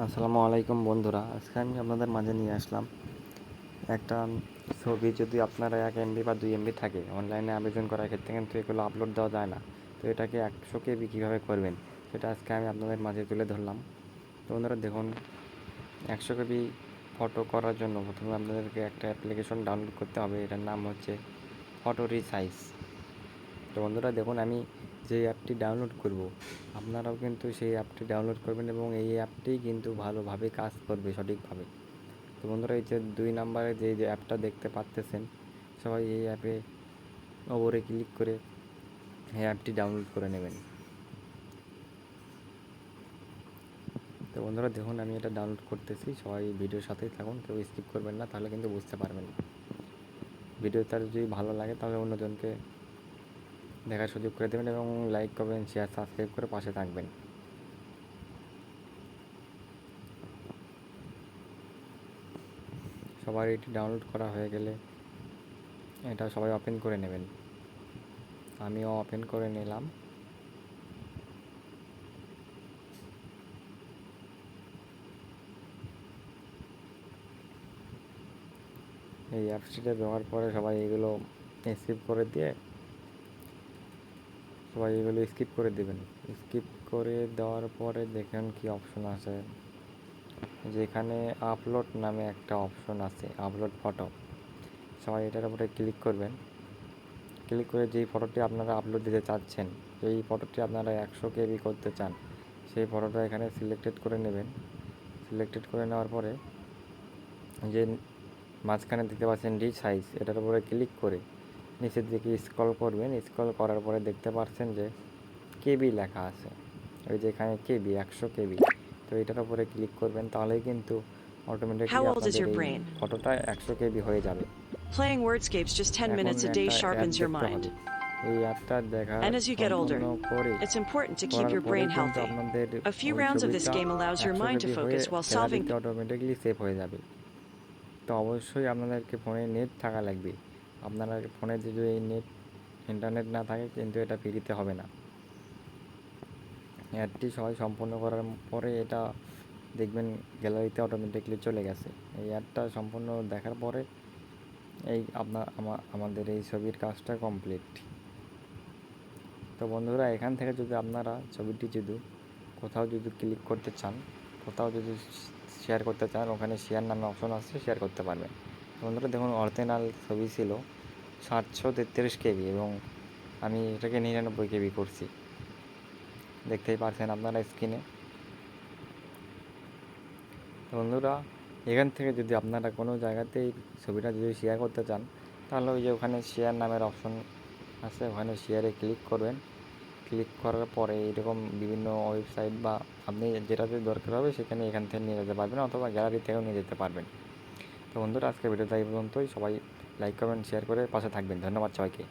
আসসালামু আলাইকুম বন্ধুরা, আজকে আমি আপনাদের মাঝে নিয়ে আসলাম একটা ছবি। যদি আপনারা 1 MB বা 2 MB থাকে, অনলাইনে আবেদন করার ক্ষেত্রে কিন্তু এগুলো আপলোড দেওয়া যায় না। তো এটাকে 100 KB কীভাবে করবেন সেটা আজকে আমি আপনাদের মাঝে তুলে ধরলাম। তো বন্ধুরা দেখুন, 100 KB ফটো করার জন্য প্রথমে আপনাদেরকে একটা অ্যাপ্লিকেশন ডাউনলোড করতে হবে। এটার নাম হচ্ছে ফটো রিসাইজ। তো বন্ধুরা দেখুন, আমি যে অ্যাপটি ডাউনলোড করব, আপনারাও কিন্তু সেই অ্যাপটি ডাউনলোড করবেন এবং এই অ্যাপটি কিন্তু ভালোভাবে কাজ করবে সঠিকভাবে। তো বন্ধুরা, এই যে 2 নম্বরে যে অ্যাপটা দেখতে পাচ্ছেন, সবাই এই অ্যাপে ওপরে ক্লিক করে এই অ্যাপটি ডাউনলোড করে নেবেন। তো বন্ধুরা দেখুন, আমি এটা ডাউনলোড করতেছি। সবাই ভিডিওর সাথেই থাকুন, কেউ স্কিপ করবেন না, তাহলে কিন্তু বুঝতে পারবেন না। ভিডিওটা যদি ভালো লাগে তাহলে অন্যজনকে দেখার সুযোগ করে দেবেন এবং লাইক করবেন, শেয়ার, সাবস্ক্রাইব করে পাশে থাকবেন। সবার এটি ডাউনলোড করা হয়ে গেলে এটা সবাই ওপেন করে নেবেন। আমিও ওপেন করে নিলাম। এই অ্যাপসটিতে দেওয়ার পরে সবাই এগুলো স্কিপ করে দিয়ে স্কিপ করে দেবেন। স্কিপ করে দেওয়ার পরে দেখেন কি অপশন আছে, যেখানে আপলোড নামে একটা অপশন আছে, আপলোড ফটো। সবাই এটার উপরে ক্লিক করবেন। ক্লিক করে যেই ফটোটি আপনারা আপলোড দিতে চাচ্ছেন, এই ফটোটি আপনারা 100 KB করতে চান, সেই ফটোটা এখানে সিলেক্টেড করে নেবেন। সিলেক্টেড করে নেওয়ার পরে যে মাঝখানে দেখতে পাচ্ছেন রিসাইজ, এটার উপরে ক্লিক করে নিচের দিকে স্ক্রল করবেন। স্ক্রল করার পরে দেখতে পাচ্ছেন যে কেবি লেখা আছে, ওই যে এখানে কেবি 100 KB। তো এটার উপরে ক্লিক করবেন, তাহলেই কিন্তু অটোমেটিকলি How old is আপনাদের your এই brain? ফটোটা 100 KB হয়ে যাবে। Playing wordscapes just 10 এখন minutes a day একটা অ্যাপ sharpens your দেখতে হবে। mind. এই অ্যাপটা দেখার And as you get সম্পূর্ণ older, করে it's important to keep করার your পরেই brain কিন্তু healthy. আপনাদের A few ওই rounds of this ছবিটা game allows your একশো mind to কেবি হয়ে focus while solving. গ্যালারিতে অটোমেটিকলি সেভ হয়ে যাবে। তো অবশ্যই আপনাদেরকে ফোনে নেট থাকা লাগবে। আপনারা ফোনে যদি এই ইন্টারনেট না থাকে কিন্তু এটা ফ্রিতে হবে না। অ্যাডটি সবাই সম্পূর্ণ করার পরে এটা দেখবেন গ্যালারিতে অটোমেটিকলি চলে গেছে। এই অ্যাডটা সম্পূর্ণ দেখার পরে এই আমাদের এই ছবির কাজটা কমপ্লিট। তো বন্ধুরা, এখান থেকে যদি আপনারা ছবিটি কোথাও যদি ক্লিক করতে চান, কোথাও যদি শেয়ার করতে চান, ওখানে শেয়ার নামে অপশন আছে, শেয়ার করতে পারবেন। বন্ধুরা দেখুন, অরিজিনাল ছবি ছিল 733 KB এবং আমি এটাকে 99 KB করছি, দেখতেই পারছেন আপনারা স্ক্রিনে। বন্ধুরা, এখান থেকে যদি আপনারা কোনো জায়গাতেই ছবিটা যদি শেয়ার করতে চান, তাহলে ওই যে ওখানে শেয়ার নামের অপশন আছে, ওখানে শেয়ারে ক্লিক করবেন। ক্লিক করার পরে এরকম বিভিন্ন ওয়েবসাইট বা আপনি যেটাতে দরকার হবে সেখানে এখান থেকে নিয়ে যেতে পারবেন, অথবা গ্যালারি থেকেও নিয়ে যেতে পারবেন। তো বন্ধুরা, আজকে ভিডিওটা এই পর্যন্তই। সবাই লাইক কমেন্ট শেয়ার করে পাশে থাকবেন। ধন্যবাদ সবাইকে।